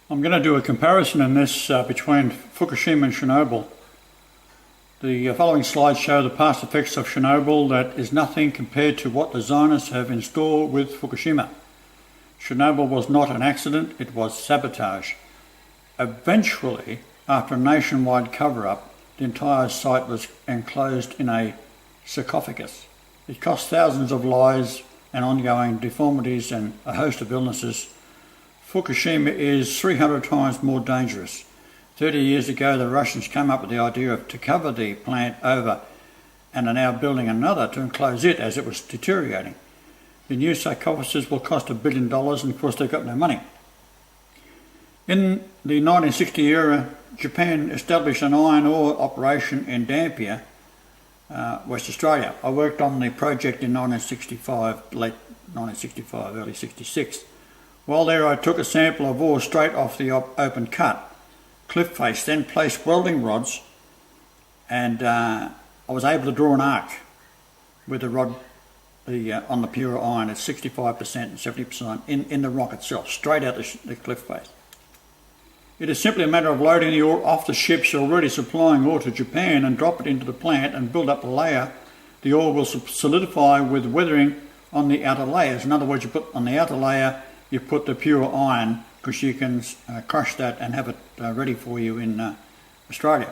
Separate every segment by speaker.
Speaker 1: I'm going to do a comparison in this between Fukushima and Chernobyl. The following slides show the past effects of Chernobyl that is nothing compared to what the Zionists have in store with Fukushima. Chernobyl was not an accident, it was sabotage. Eventually, after a nationwide cover-up, the entire site was enclosed in a sarcophagus. It cost thousands of lives and ongoing deformities and a host of illnesses. Fukushima is 300 times more dangerous. 30 years ago, the Russians came up with the idea to cover the plant over and are now building another to enclose it as it was deteriorating. The new sarcophagus will cost $1 billion, and of course they've got no money. In the 1960 era, Japan established an iron ore operation in Dampier, West Australia. I worked on the project in 1965, late 1965, early 66. While there, I took a sample of ore straight off the open cut, cliff face, then placed welding rods, and I was able to draw an arc with the rod on the pure iron at 65% and 70% in the rock itself, straight out the cliff face. It is simply a matter of loading the ore off the ships already supplying ore to Japan and drop it into the plant and build up a layer. The ore will solidify with weathering on the outer layers. In other words, you put on the outer layer, you put the pure iron, because you can crush that and have it ready for you in Australia.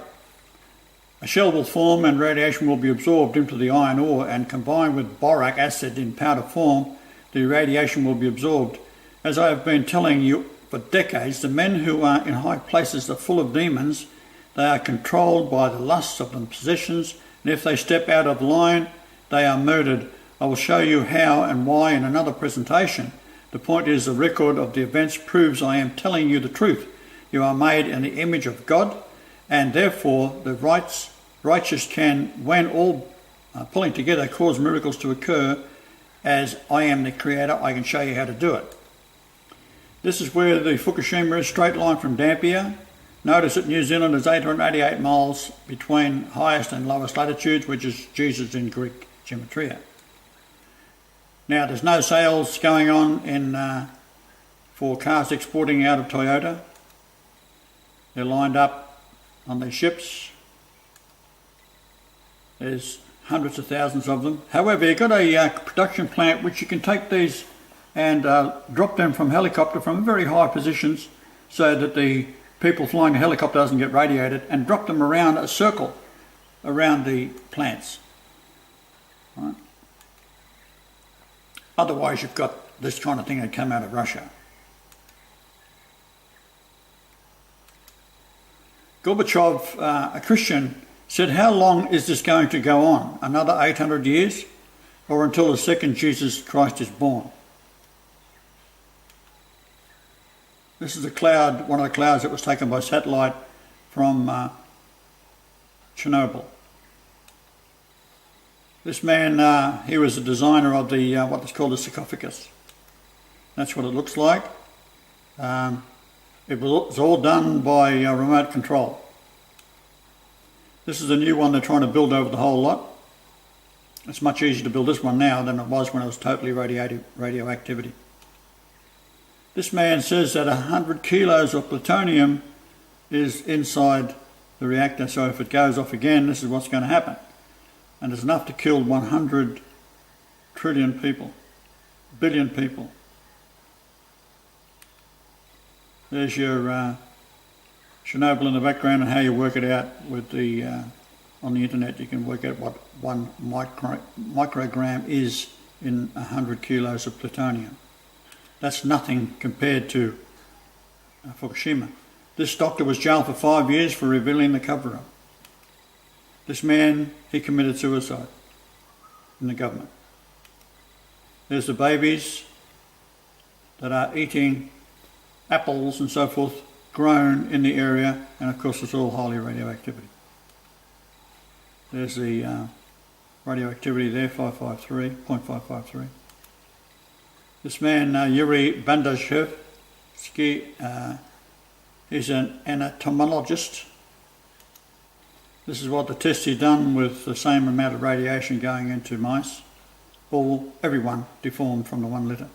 Speaker 1: A shell will form and radiation will be absorbed into the iron ore, and combined with boric acid in powder form, the radiation will be absorbed. As I have been telling you for decades, the men who are in high places are full of demons. They are controlled by the lusts of their possessions, and if they step out of line, they are murdered. I will show you how and why in another presentation. The point is, the record of the events proves I am telling you the truth. You are made in the image of God, and therefore the righteous can, when all pulling together, cause miracles to occur. As I am the creator, I can show you how to do it. This is where the Fukushima is, straight line from Dampier. Notice that New Zealand is 888 miles between highest and lowest latitudes, which is Jesus in Greek gematria. Now, there's no sales going on for cars exporting out of Toyota. They're lined up on their ships. There's hundreds of thousands of them. However, you've got a production plant which you can take these and drop them from helicopter from very high positions so that the people flying the helicopter doesn't get radiated, and drop them around a circle around the plants. Right? Otherwise, you've got this kind of thing that came out of Russia. Gorbachev, a Christian, said, "How long is this going to go on? Another 800 years? Or until the second Jesus Christ is born?" This is a cloud, one of the clouds that was taken by satellite from Chernobyl. This man, he was the designer of the what is called a sarcophagus. That's what it looks like. It was all done by remote control. This is a new one they're trying to build over the whole lot. It's much easier to build this one now than it was when it was totally radioactivity. This man says that 100 kilos of plutonium is inside the reactor, so if it goes off again, this is what's going to happen. And it's enough to kill 100 trillion people, billion people. There's your Chernobyl in the background, and how you work it out with the on the internet. You can work out what 1 microgram is in 100 kilos of plutonium. That's nothing compared to Fukushima. This doctor was jailed for 5 years for revealing the cover-up. This man, he committed suicide in the government. There's the babies that are eating apples and so forth, grown in the area, and of course it's all highly radioactivity. There's the radioactivity there, 0.553. This man, Yuri Bandashevsky, he's an entomologist. This is what the test is done with the same amount of radiation going into mice. Everyone deformed from the 1 litre.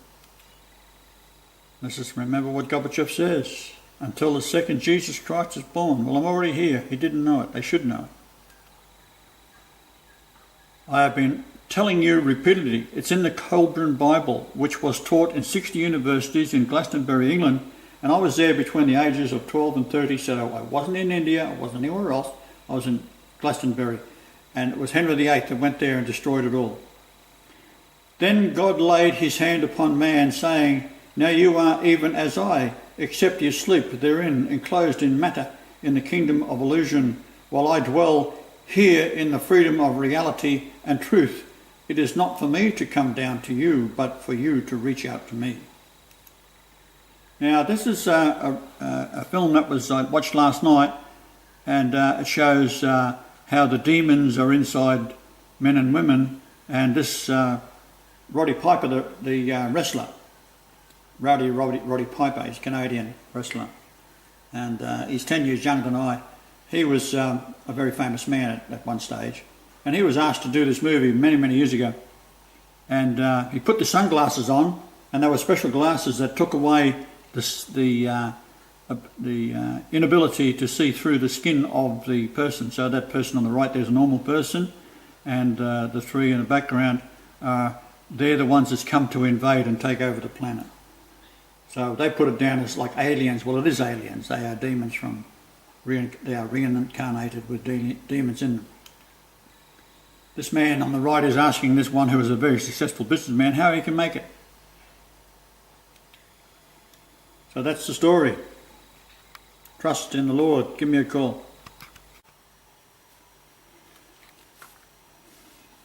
Speaker 1: Let's just remember what Gorbachev says. until the second Jesus Christ is born. Well, I'm already here. He didn't know it. They should know it. I have been telling you repeatedly, it's in the Colburn Bible, which was taught in 60 universities in Glastonbury, England, and I was there between the ages of 12 and 30, so I wasn't in India, I wasn't anywhere else, I was in Glastonbury, and it was Henry VIII that went there and destroyed it all. Then God laid his hand upon man, saying, now you are even as I, except you sleep therein, enclosed in matter, in the kingdom of illusion, while I dwell here in the freedom of reality and truth. It is not for me to come down to you, but for you to reach out to me. Now, this is a film that was watched last night, and it shows how the demons are inside men and women, and this Roddy Piper, the wrestler, Roddy Piper, he's a Canadian wrestler, and he's 10 years younger than I. He was a very famous man at one stage, and he was asked to do this movie many, many years ago. And he put the sunglasses on, and they were special glasses that took away the inability to see through the skin of the person. So that person on the right, there's a normal person, and the three in the background, they're the ones that's come to invade and take over the planet. So they put it down as like aliens. Well, it is aliens. They are demons they are reincarnated with demons in them. This man on the right is asking this one who is a very successful businessman how he can make it. So that's the story. Trust in the Lord. Give me a call.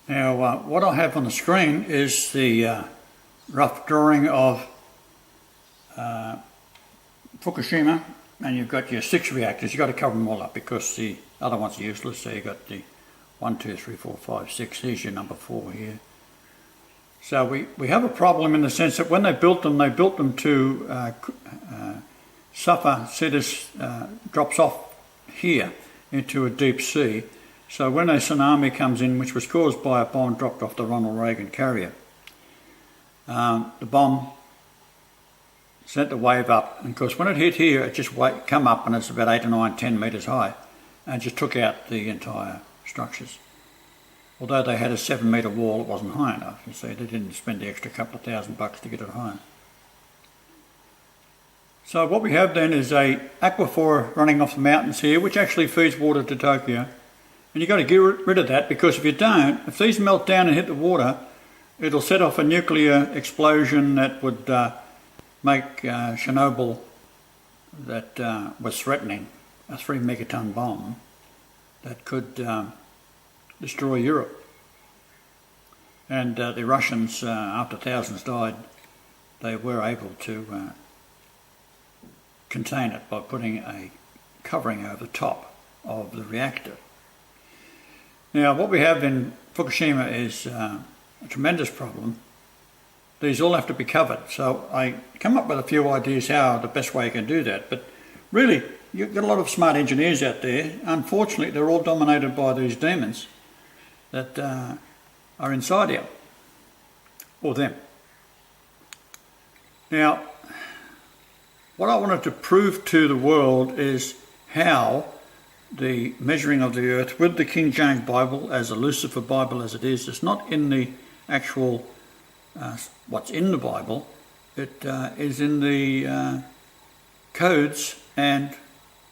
Speaker 1: Now, what I have on the screen is the rough drawing of Fukushima, and you've got your 6 reactors. You've got to cover them all up because the other ones are useless. So you've got the 1, 2, 3, 4, 5, 6. Here's your number 4 here. So we have a problem in the sense that when they built them to suffer. See, this drops off here into a deep sea. So when a tsunami comes in, which was caused by a bomb dropped off the Ronald Reagan carrier, the bomb sent the wave up, and of course when it hit here, it just come up, and it's about 8 or 9, 10 metres high, and just took out the entire structures. Although they had a 7-metre wall, it wasn't high enough. You see, they didn't spend the extra couple of $1,000 to get it higher. So what we have then is a aquifer running off the mountains here, which actually feeds water to Tokyo. And you've got to get rid of that, because if you don't, if these melt down and hit the water, it'll set off a nuclear explosion that would make Chernobyl, that was threatening, a 3-megaton bomb that could destroy Europe. And the Russians, after thousands died, they were able to contain it by putting a covering over the top of the reactor. Now, what we have in Fukushima is a tremendous problem. These all have to be covered. So I come up with a few ideas how the best way you can do that. But really, you've got a lot of smart engineers out there. Unfortunately, they're all dominated by these demons that are inside here, or them. Now, what I wanted to prove to the world is how the measuring of the earth with the King James Bible, as a Lucifer Bible as it is, it's not in the actual what's in the Bible. It is in the codes and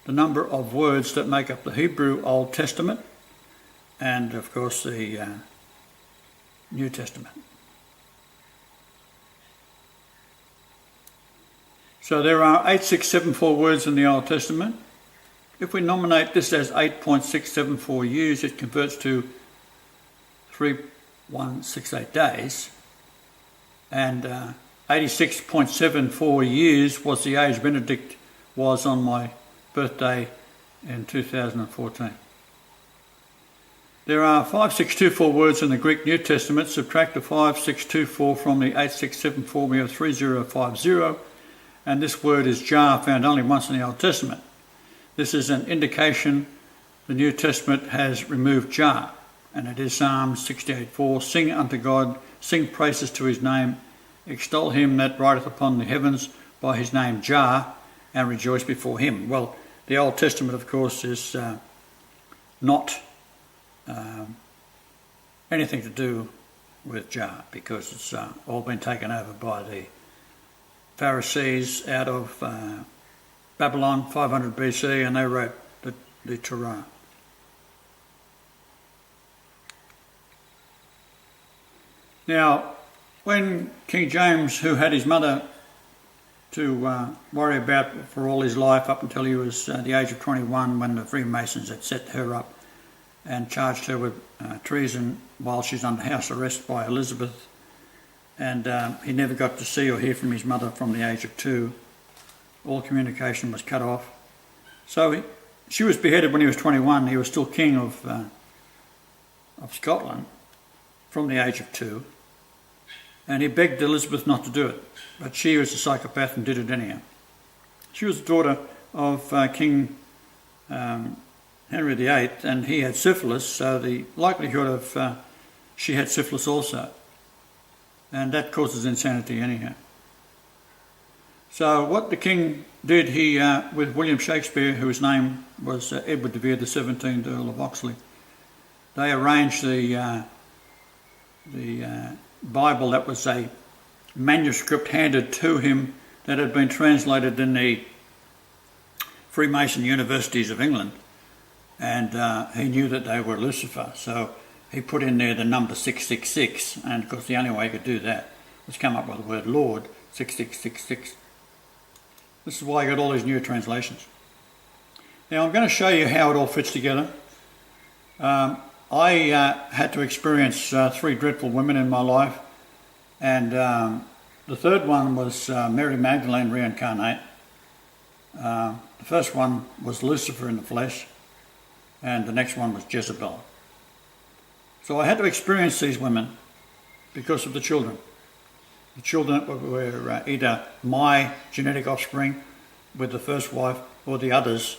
Speaker 1: the number of words that make up the Hebrew Old Testament and of course the New Testament. So there are 8674 words in the Old Testament. If we nominate this as 8.674 years, it converts to 3168 days. And 86.74 years was the age Benedict was on my birthday in 2014. There are 5624 words in the Greek New Testament. Subtract the 5624 from the 8674, we have 3050. And this word is jar, found only once in the Old Testament. This is an indication the New Testament has removed jar, and it is Psalm 68:4. Sing unto God, sing praises to his name, extol him that rideth upon the heavens by his name Jah, and rejoice before him. Well, the Old Testament, of course, is not anything to do with Jah, because it's all been taken over by the Pharisees out of Babylon, 500 BC, and they wrote the Torah. Now, when King James, who had his mother to worry about for all his life up until he was the age of 21, when the Freemasons had set her up and charged her with treason while she's under house arrest by Elizabeth, and he never got to see or hear from his mother from the age of 2. All communication was cut off. So she was beheaded when he was 21. He was still king of Scotland from the age of 2. And he begged Elizabeth not to do it, but she was a psychopath and did it anyhow. She was the daughter of King Henry VIII, and he had syphilis, so the likelihood of she had syphilis also. And that causes insanity anyhow. So what the king did, he, with William Shakespeare, whose name was Edward de Vere, the 17th Earl of Oxley, they arranged the Bible that was a manuscript handed to him that had been translated in the Freemason universities of England, and he knew that they were Lucifer, so he put in there the number 666, and of course the only way he could do that was come up with the word Lord, 6666. This is why I got all these new translations. Now I'm going to show you how it all fits together. I had to experience 3 dreadful women in my life, and the third one was Mary Magdalene reincarnate. The first one was Lucifer in the flesh, and the next one was Jezebel. So I had to experience these women because of the children. The children were either my genetic offspring with the first wife, or the others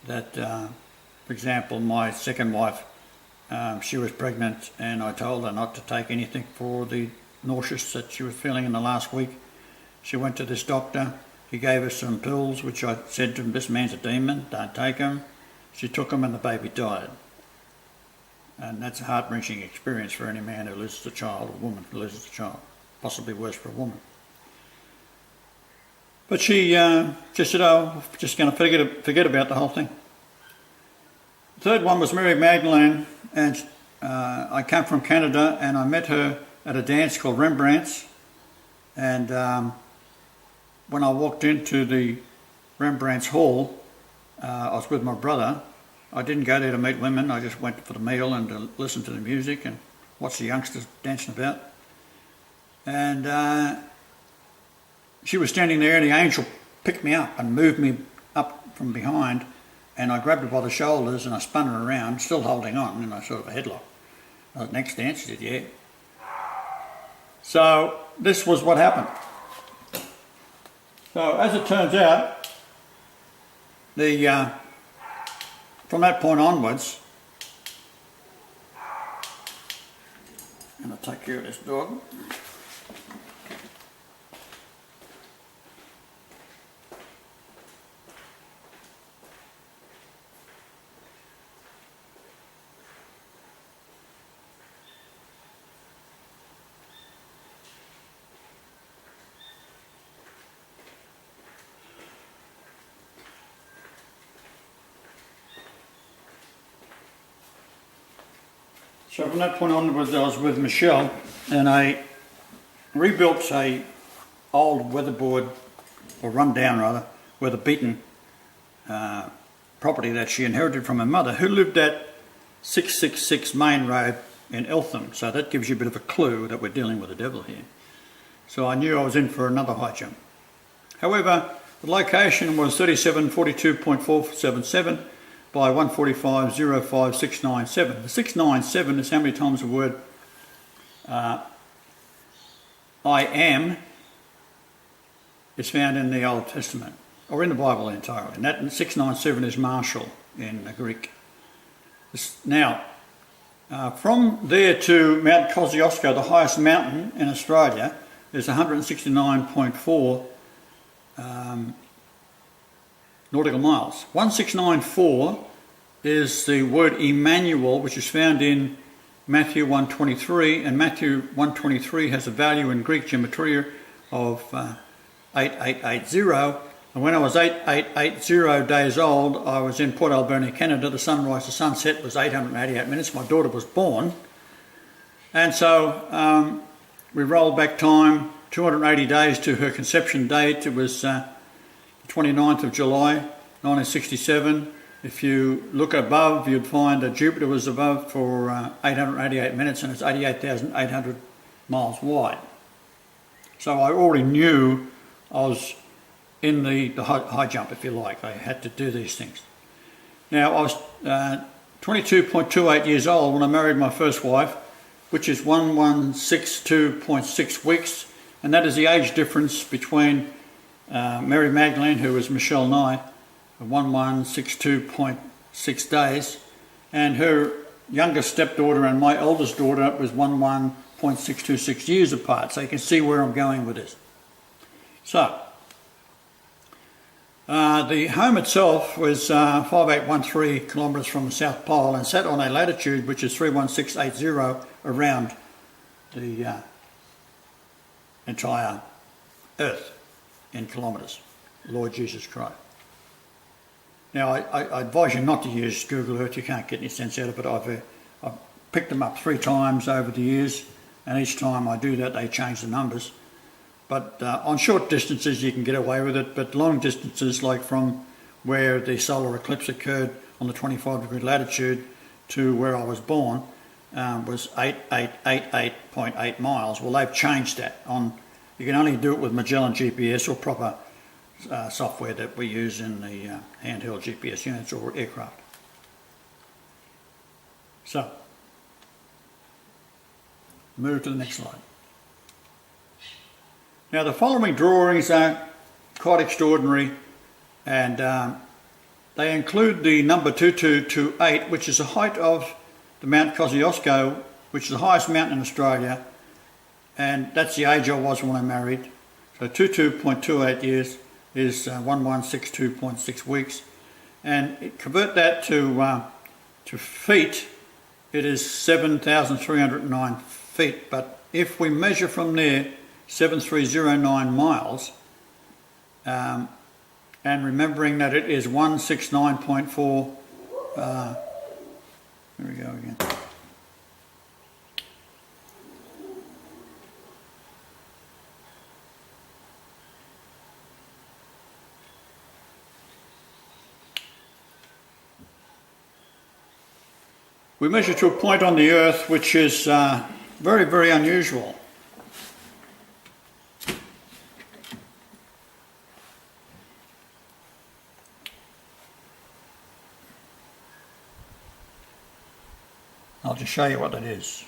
Speaker 1: that, for example, my second wife, she was pregnant and I told her not to take anything for the nauseous that she was feeling in the last week. She went to this doctor. He gave her some pills, which I said to him, this man's a demon, don't take them. She took them and the baby died. And that's a heart-wrenching experience for any man who loses a child, or woman who loses a child. Possibly worse for a woman. But she just said, oh, I'm just going to forget about the whole thing. The third one was Mary Magdalene, and I came from Canada, and I met her at a dance called Rembrandt's, and when I walked into the Rembrandt's hall, I was with my brother. I didn't go there to meet women, I just went for the meal and to listen to the music and watch the youngsters dancing about. And she was standing there, and the angel picked me up and moved me up from behind, and I grabbed her by the shoulders and I spun her around, still holding on in a sort of a headlock. Next dance, she said, yeah. So this was what happened. So as it turns out, from that point onwards, I'm going to take care of this dog. So from that point onwards, I was with Michelle, and I rebuilt a old weatherboard, or run down rather, weather-beaten property that she inherited from her mother, who lived at 666 Main Road in Eltham. So that gives you a bit of a clue that we're dealing with the devil here. So I knew I was in for another high jump. However, the location was 3742.477 by 145.05697. The 697 is how many times the word I am is found in the Old Testament, or in the Bible entirely. And that 697 is Marshall in Greek. Now, from there to Mount Kosciuszko, the highest mountain in Australia, is 169.4 nautical miles. 1694 is the word Emmanuel, which is found in Matthew 1:23, and Matthew 1:23 has a value in Greek gematria of 8880. And when I was 8880 days old, I was in Port Alberni, Canada. The sunrise to sunset was 888 minutes. My daughter was born. And so we rolled back time 280 days to her conception date. It was the 29th of July, 1967. If you look above, you'd find that Jupiter was above for 888 minutes, and it's 88,800 miles wide. So I already knew I was in the high jump, if you like. I had to do these things. Now, I was 22.28 years old when I married my first wife, which is 1162.6 weeks, and that is the age difference between Mary Magdalene, who was Michelle Nye, 1162.6 days, and her youngest stepdaughter and my oldest daughter was 11.626 years apart. So you can see where I'm going with this. So the home itself was 5813 kilometres from the South Pole and sat on a latitude which is 31680 around the entire Earth in kilometres. Lord Jesus Christ. Now, I advise you not to use Google Earth. You can't get any sense out of it. I've picked them up 3 times over the years, and each time I do that, they change the numbers. But on short distances, you can get away with it. But long distances, like from where the solar eclipse occurred on the 25-degree latitude to where I was born, was 8888.8 miles. Well, they've changed that. You can only do it with Magellan GPS or proper software that we use in the handheld GPS units or aircraft. So, move to the next slide. Now, the following drawings are quite extraordinary, and they include the number 2228, which is the height of the Mount Kosciuszko, which is the highest mountain in Australia, and that's the age I was when I married. So 22.28 years is 1162.6 weeks, and convert that to feet, it is 7,309 feet. But if we measure from there 7309 miles, and remembering that it is 169.4, here we go again. We measure to a point on the Earth which is very, very unusual. I'll just show you what that is.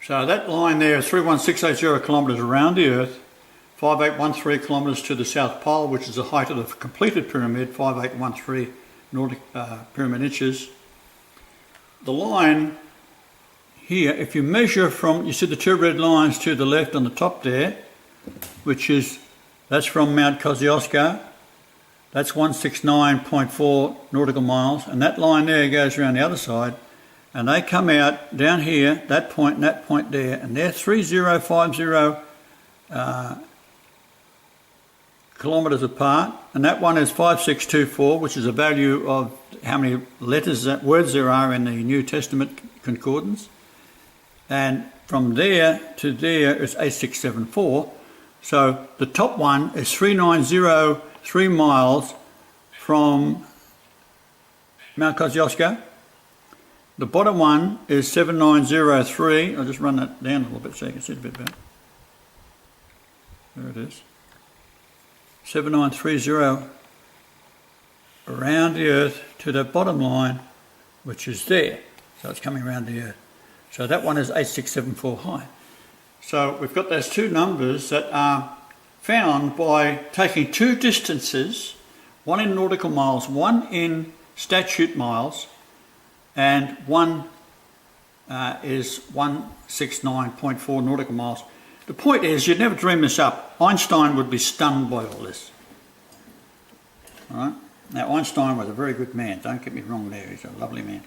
Speaker 1: So that line there is 31680 kilometres around the Earth, 5813 kilometres to the South Pole, which is the height of the completed pyramid, 5813 Nordic pyramid inches. The line here, if you measure from, you see the 2 red lines to the left on the top there, that's from Mount Kosciuszko. That's 169.4 nautical miles, and that line there goes around the other side, and they come out down here, that point and that point there, and they're 3050 kilometres apart, and that one is 5624, which is a value of how many words there are in the New Testament concordance, and from there to there is 8674. So the top one is 3903 miles from Mount Kosciuszko. The bottom one is 7903. I'll just run that down a little bit so you can see it a bit better. There it is. 7930 around the Earth to the bottom line, which is there. So it's coming around the Earth. So that one is 8674 high. So we've got those 2 numbers that are found by taking 2 distances, one in nautical miles, one in statute miles, and one is 169.4 nautical miles. The point is, you'd never dream this up. Einstein would be stunned by all this. All right? Now, Einstein was a very good man. Don't get me wrong there. He's a lovely man.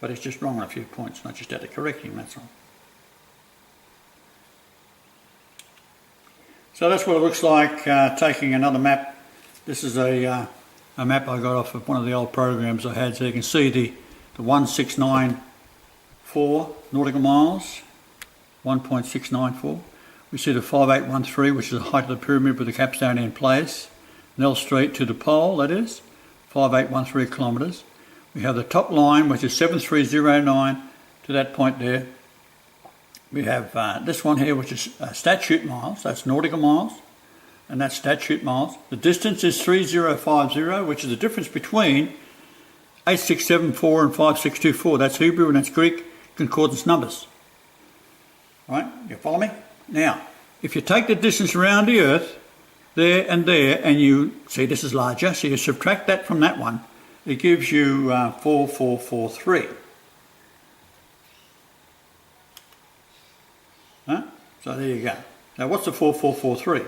Speaker 1: But he's just wrong on a few points, and I just had to correct him, that's all. So that's what it looks like taking another map. This is a map I got off of one of the old programs I had, so you can see the 1694 nautical miles, 1.694. We see the 5813, which is the height of the pyramid with the capstone in place. Nell Street to the pole, that is, 5813 kilometres. We have the top line, which is 7309 to that point there. We have this one here, which is statute miles, that's nautical miles, and that's statute miles. The distance is 3050, which is the difference between 8674 and 5624. That's Hebrew and that's Greek concordance numbers. Right, you follow me? Now, if you take the distance around the Earth, there, and you see this is larger, so you subtract that from that one, it gives you 4443. Huh? So there you go. Now what's the 4443?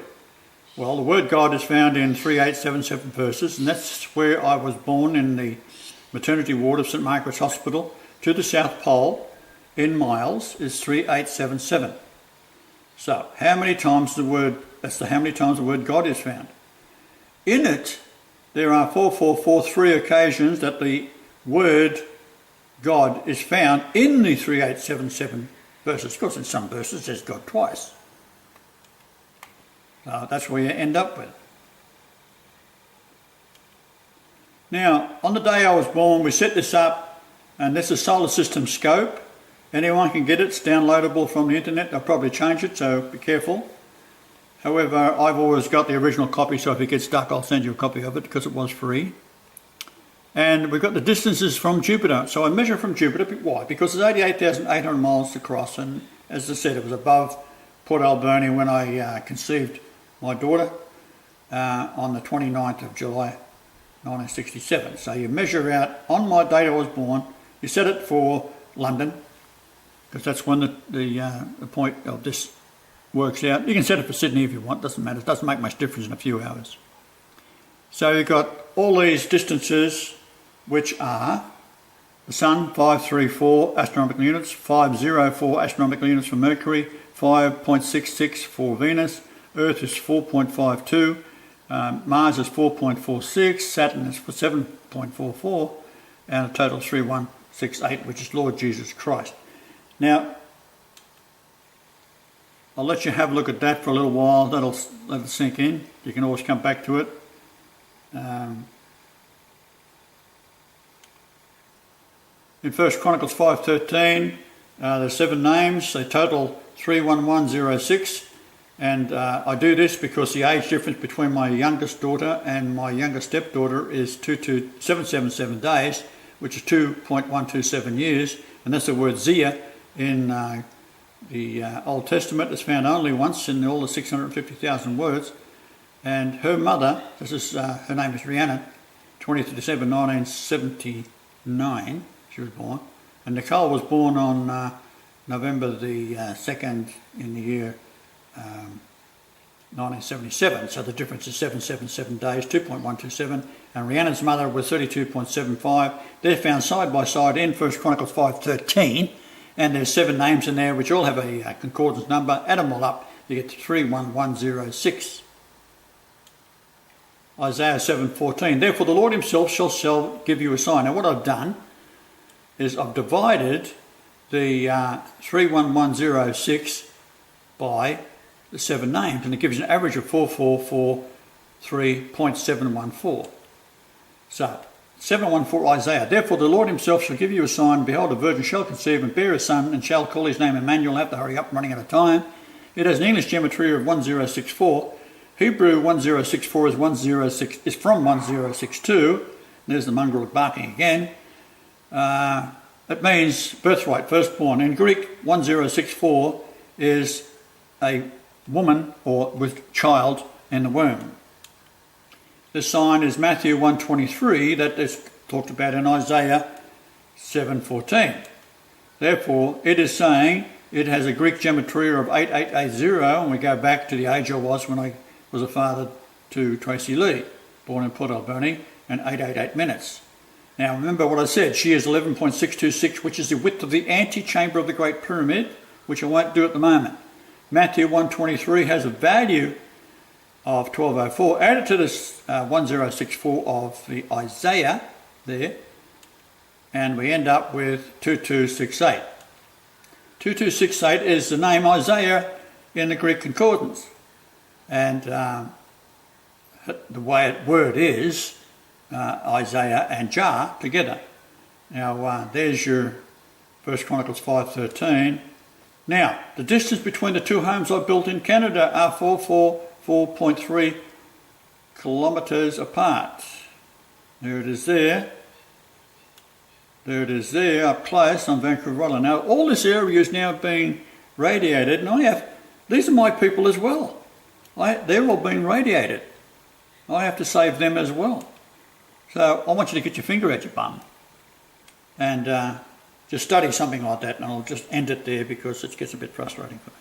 Speaker 1: Well, the word God is found in 3877 verses, and that's where I was born, in the maternity ward of St Margaret's Hospital. To the South Pole in miles is 3877. So how many times the word God is found? In it, there are 4443 occasions that the word God is found in the 3877 verses. Of course, in some verses there's God twice. So that's where you end up with. Now, on the day I was born, we set this up, and this is Solar System Scope. Anyone can get it. It's downloadable from the internet. They'll probably change it, so be careful. However, I've always got the original copy, so if it gets stuck, I'll send you a copy of it because it was free. And we've got the distances from Jupiter. So I measure from Jupiter. Why? Because it's 88,800 miles to cross, and as I said, it was above Port Alberni when I conceived my daughter on the 29th of July 1967. So you measure out on my date I was born. You set it for London, because that's when the point of this works out. You can set it for Sydney if you want, doesn't matter. It doesn't make much difference in a few hours. So you've got all these distances, which are the Sun, 534 astronomical units, 504 astronomical units for Mercury, 5.66 for Venus, Earth is 4.52, Mars is 4.46, Saturn is 7.44, and a total 3168, which is Lord Jesus Christ. Now, I'll let you have a look at that for a little while. That'll let it sink in. You can always come back to it. In 1 Chronicles 5:13, there's 7 names. They total 31106. And I do this because the age difference between my youngest daughter and my youngest stepdaughter is 777 days, which is 2.127 years. And that's the word Zia in the Old Testament. It's found only once in all the 650,000 words. And her mother, her name is Rhiannon, 20th of December 1979, she was born. And Nicole was born on November the 2nd in the year 1977. So the difference is 777 days, 2.127. And Rhiannon's mother was 32.75. They're found side by side in 1 Chronicles 5:13. And there's 7 names in there which all have a concordance number. Add them all up, you get to 31106. Isaiah 7:14. Therefore the Lord himself shall give you a sign. Now what I've done is I've divided the 31106 by the 7 names, and it gives you an average of 4443.714. So 714 Isaiah. Therefore the Lord himself shall give you a sign. Behold, a virgin shall conceive and bear a son, and shall call his name Emmanuel. I have to hurry up, I'm running out of time. It has an English gematria of 1064. Hebrew 1064 is from 1062. There's the mongrel barking again. It means birthright, firstborn. In Greek, 1064 is a woman or with child in the womb. The sign is Matthew 1:23 that is talked about in Isaiah 7:14. Therefore, it is saying it has a Greek gematria of 8880, and we go back to the age I was when I was a father to Tracy Lee, born in Port Alberni, and 888 minutes. Now remember what I said, she is 11.626, which is the width of the antechamber of the Great Pyramid, which I won't do at the moment. Matthew 123 has a value of 1204, added to this 1064 of the Isaiah there, and we end up with 2268. 2268 is the name Isaiah in the Greek concordance, and the word is Isaiah and Jah together. Now there's your 1 Chronicles 5:13. Now the distance between the two homes I built in Canada are 4.3 kilometres apart. There it is there. There it is there, up close on Vancouver Island. Now all this area is now being radiated, and these are my people as well. They're all being radiated. I have to save them as well. So I want you to get your finger out your bum and just study something like that, and I'll just end it there because it gets a bit frustrating for me.